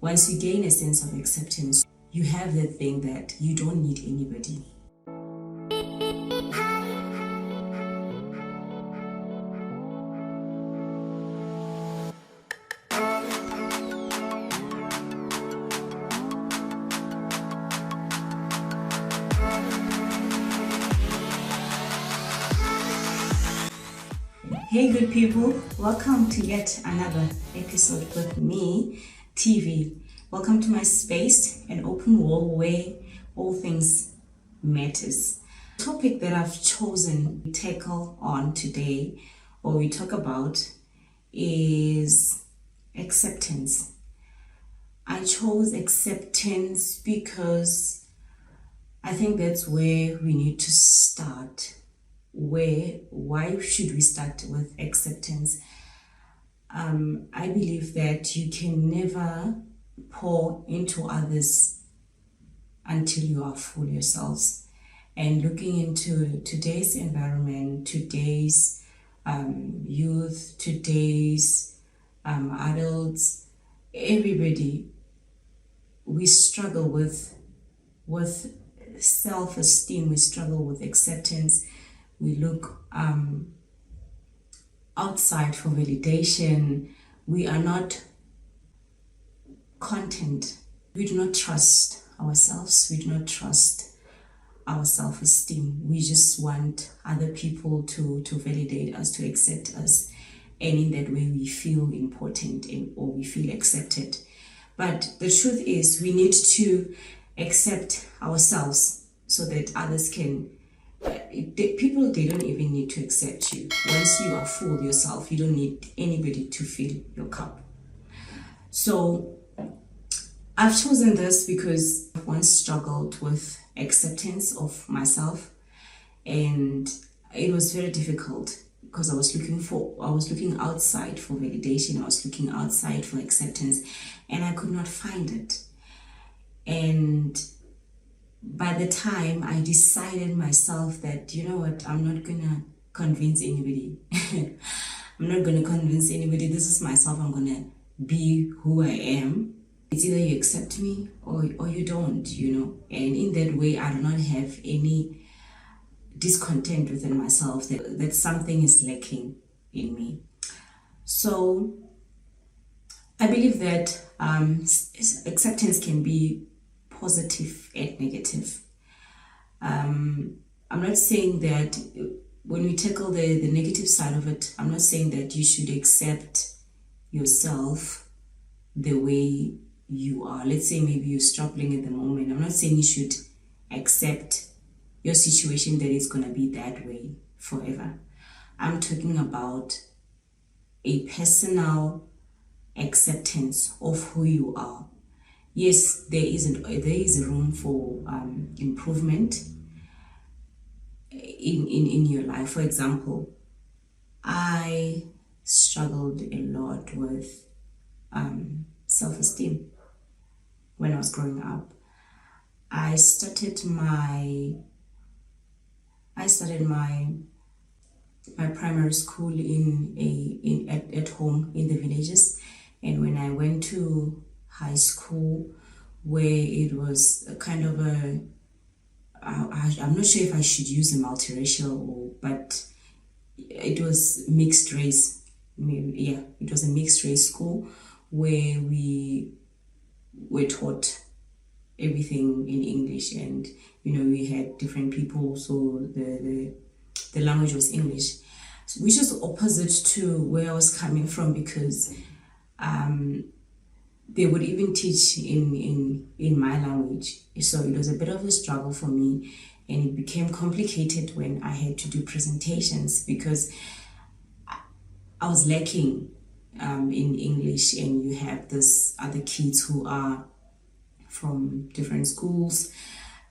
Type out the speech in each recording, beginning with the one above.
Once you gain a sense of acceptance, you have that thing that you don't need anybody. Hey good people, welcome to yet another episode with me, TV. Welcome to my space, an open wall where all things matters. The topic that I've chosen to tackle on today, or we talk about, is acceptance. I chose acceptance because I think that's where we need to start. Why should we start with acceptance? I believe that you can never pour into others until you are full yourselves. And looking into today's environment, today's youth, today's adults, everybody, we struggle with self-esteem, we struggle with acceptance. We look outside for validation. We are not content. We do not trust ourselves. We do not trust our self-esteem. We just want other people to validate us, to accept us. And in that way, we feel important or we feel accepted. But the truth is, we need to accept ourselves so that others can. People, they don't even need to accept you. Once you are full yourself, you don't need anybody to fill your cup. So I've chosen this because I once struggled with acceptance of myself, and it was very difficult because I was looking outside for validation. I was looking outside for acceptance, and I could not find it. And by the time I decided myself that, you know what, I'm not gonna convince anybody. I'm not gonna convince anybody. This is myself. I'm gonna be who I am. It's either you accept me or you don't, you know. And in that way, I do not have any discontent within myself that something is lacking in me. So I believe that acceptance can be positive and negative. I'm not saying that when we tackle the negative side of it, I'm not saying that you should accept yourself the way you are. Let's say maybe you're struggling at the moment. I'm not saying you should accept your situation that it's going to be that way forever. I'm talking about a personal acceptance of who you are. Yes, there is a room for improvement in your life. For example, I struggled a lot with self-esteem when I was growing up. I started my primary school at home in the villages, and when I went to high school, where it was a kind of I'm not sure if I should use a multiracial, but it was mixed race. Yeah, it was a mixed race school where we were taught everything in English, and you know, we had different people, so the language was English, which is opposite to where I was coming from, because they would even teach in my language. So it was a bit of a struggle for me, and it became complicated when I had to do presentations because I was lacking in English, and you have this other kids who are from different schools,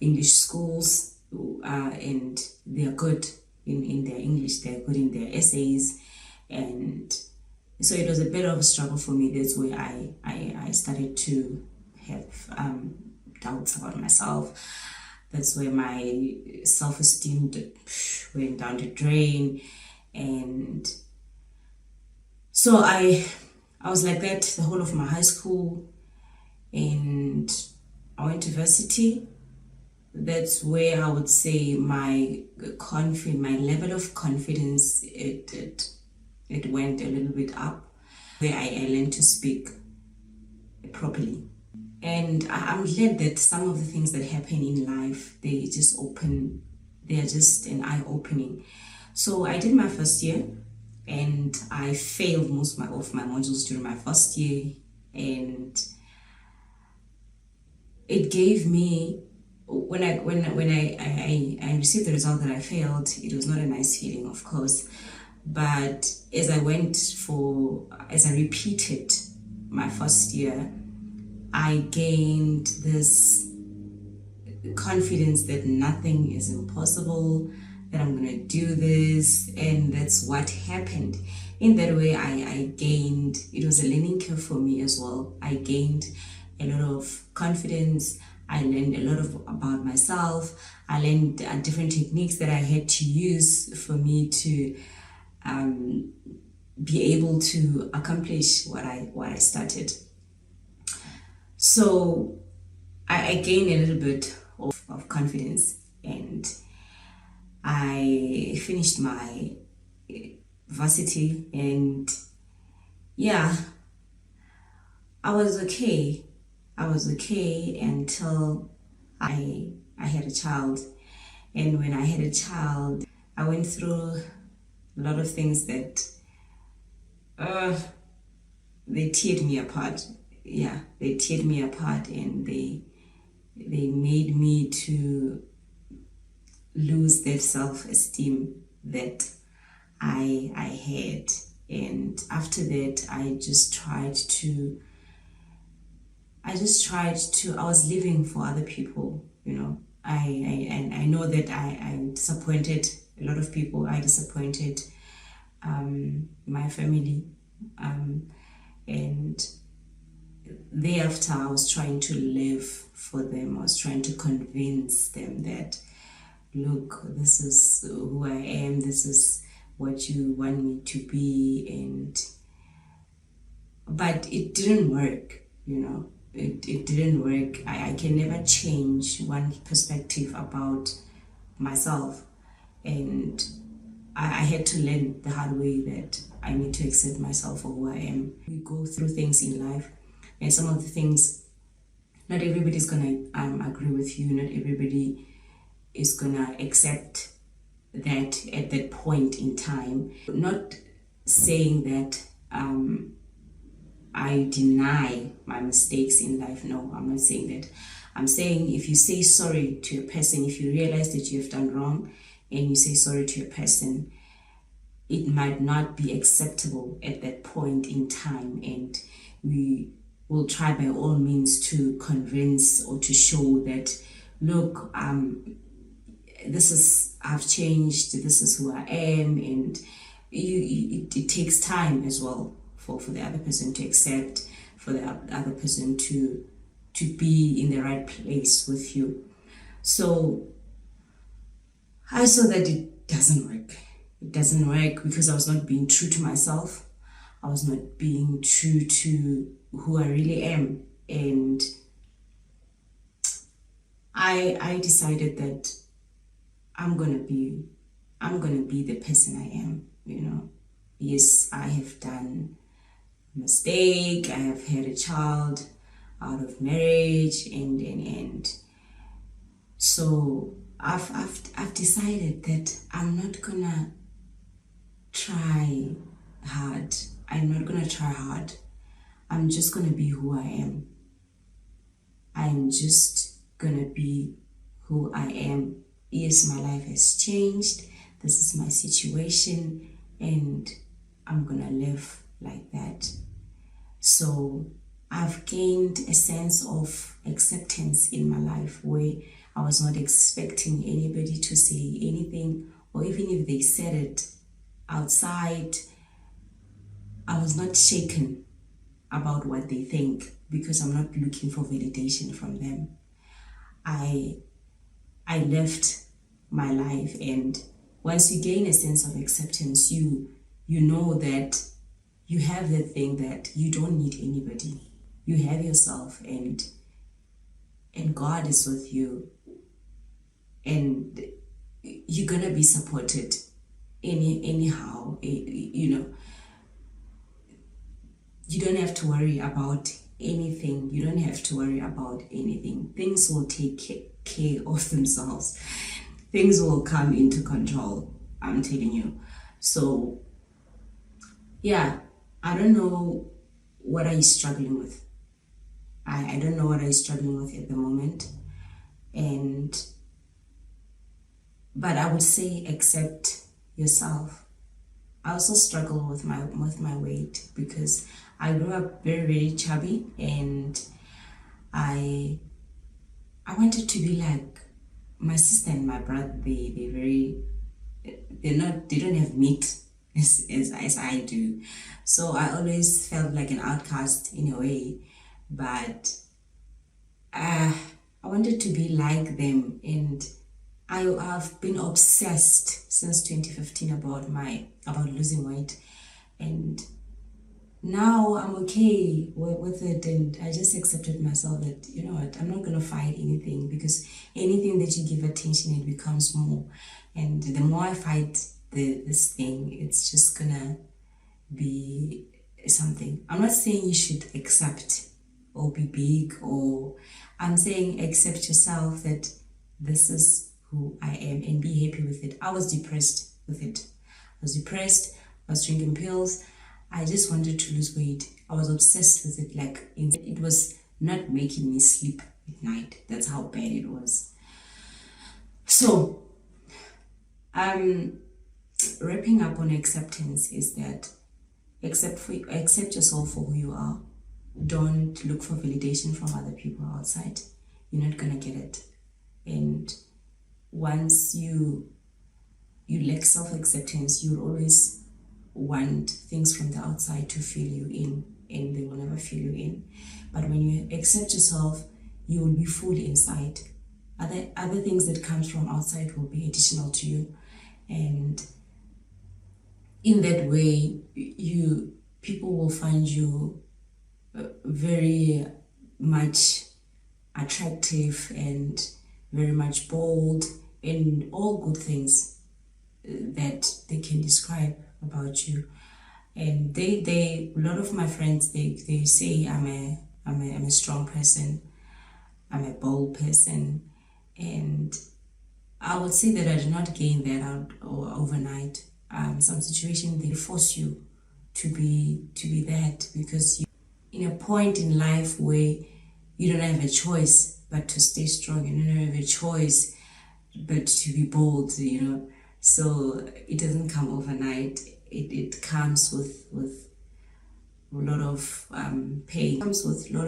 English schools, and they are good in their English, they're good in their essays, and so it was a bit of a struggle for me. That's where I started to have doubts about myself. That's where my self-esteem went down the drain. And so I was like that the whole of my high school. and I went to university. That's where I would say my level of confidence, it went a little bit up, where I learned to speak properly. And I'm glad that some of the things that happen in life, they are just an eye-opening. So I did my first year, and I failed most of my modules during my first year, and it gave me, when I received the result that I failed, it was not a nice feeling, of course. But as I repeated my first year, I gained this confidence that nothing is impossible, that I'm going to do this, and that's what happened. In that way, I gained, it was a learning curve for me as well. I gained a lot of confidence. I learned a lot about myself. I learned different techniques that I had to use for me to be able to accomplish what I started. So I gained a little bit of confidence, and I finished my varsity, and yeah, I was okay until I had a child. And when I had a child, I went through a lot of things that they teared me apart. Yeah, they teared me apart, and they made me to lose that self-esteem that I had. And after that, I was living for other people, you know. I know that I disappointed a lot of people. I disappointed my family, and thereafter I was trying to live for them. I was trying to convince them that, look, this is who I am, this is what you want me to be, but it didn't work, you know. It didn't work. I can never change one perspective about myself, and I had to learn the hard way that I need to accept myself for who I am. We go through things in life, and some of the things, not everybody's gonna agree with you. Not everybody is gonna accept that at that point in time. Not saying that I deny my mistakes in life. No, I'm not saying that. I'm saying if you say sorry to a person, if you realize that you have done wrong and you say sorry to a person, it might not be acceptable at that point in time, and we will try by all means to convince or to show that, look, I've changed, this is who I am, and it takes time as well for the other person to accept, for the other person to be in the right place with you. So I saw that it doesn't work. It doesn't work because I was not being true to myself. I was not being true to who I really am. And I decided that I'm gonna be the person I am, you know. Yes, I have done a mistake. I have had a child out of marriage, and so I've decided that I'm not gonna try hard. I'm just gonna be who I am. I'm just gonna be who I am. Yes, my life has changed. This is my situation, and I'm gonna live like that. So I've gained a sense of acceptance in my life where I was not expecting anybody to say anything, or even if they said it outside, I was not shaken about what they think, because I'm not looking for validation from them. I left my life, and once you gain a sense of acceptance, you know that you have the thing that you don't need anybody. you have yourself, and God is with you, and you're gonna be supported anyhow. You know, you don't have to worry about anything. You don't have to worry about anything. Things will take care of themselves. Things will come into control, I'm telling you. So yeah, I don't know what are you struggling with. I don't know what are you struggling with at the moment. But I would say accept yourself. I also struggle with my weight because I grew up very, very chubby, and I wanted to be like my sister and my brother. They don't have meat as I do. So I always felt like an outcast in a way, but I wanted to be like them, and I've been obsessed since 2015 about losing weight, and now I'm okay with it, and I just accepted myself that, you know what, I'm not gonna fight anything, because anything that you give attention, it becomes more, and the more I fight this thing, it's just gonna be something. I'm not saying you should accept or be big, or I'm saying accept yourself, that this is who I am, and be happy with it. I was depressed with it. I was drinking pills. I just wanted to lose weight. I was obsessed with it. Like, it was not making me sleep at night. That's how bad it was. So wrapping up on acceptance is that accept yourself for who you are. Don't look for validation from other people outside. You're not gonna get it. And once you lack self-acceptance, you'll always want things from the outside to fill you in, and they will never fill you in. But when you accept yourself, you will be full inside. Other things that comes from outside will be additional to you, and in that way, people will find you very much attractive and very much bold, and all good things that they can describe about you. And a lot of my friends, they say I'm a strong person, I'm a bold person, and I would say that I did not gain that out overnight. Some situations, they force you to be that, because you're in a point in life where you don't have a choice but to stay strong. You don't have a choice but to be bold, you know. So it doesn't come overnight. It comes with a lot of pain. It comes with a lot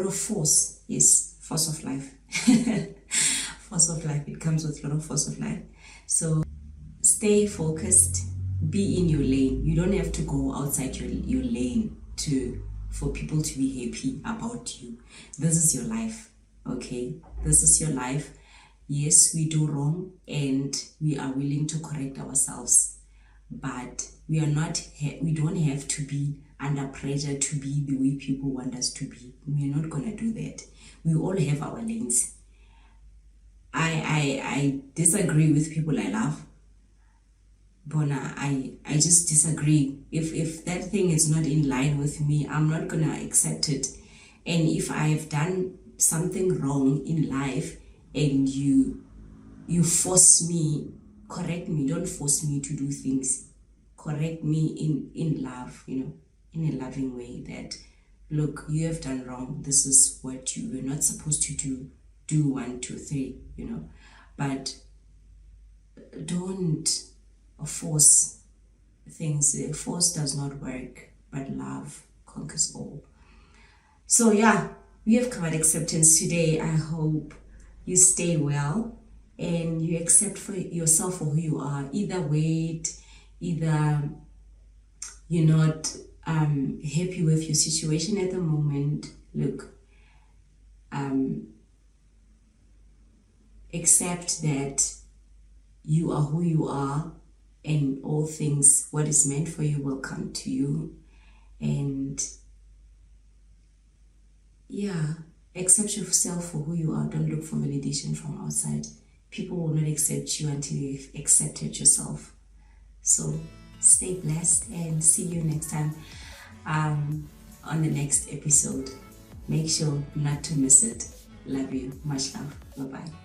of force. Yes, force of life. Force of life. It comes with a lot of force of life. So stay focused. Be in your lane. You don't have to go outside your lane for people to be happy about you. This is your life. Okay, this is your life. Yes, we do wrong, and we are willing to correct ourselves, but we don't have to be under pressure to be the way people want us to be. We're not gonna do that. We all have our lanes. I disagree with people I love. Bona, I just disagree. If that thing is not in line with me, I'm not gonna accept it. And if I have done something wrong in life, and you force me, correct me. Don't force me to do things. Correct me in love, you know, in a loving way, that, look, you have done wrong. This is what you were not supposed to do. Do 1, 2, 3, you know. But don't force things. Force does not work, but love conquers all. So yeah, we have covered acceptance today. I hope you stay well and you accept for yourself for who you are. Either weight, either you're not happy with your situation at the moment. Look, accept that you are who you are, and all things, what is meant for you will come to you. And yeah, accept yourself for who you are. Don't look for validation from outside. People will not accept you until you've accepted yourself. So stay blessed and see you next time on the next episode. Make sure not to miss it. Love you. Much love. Bye-bye.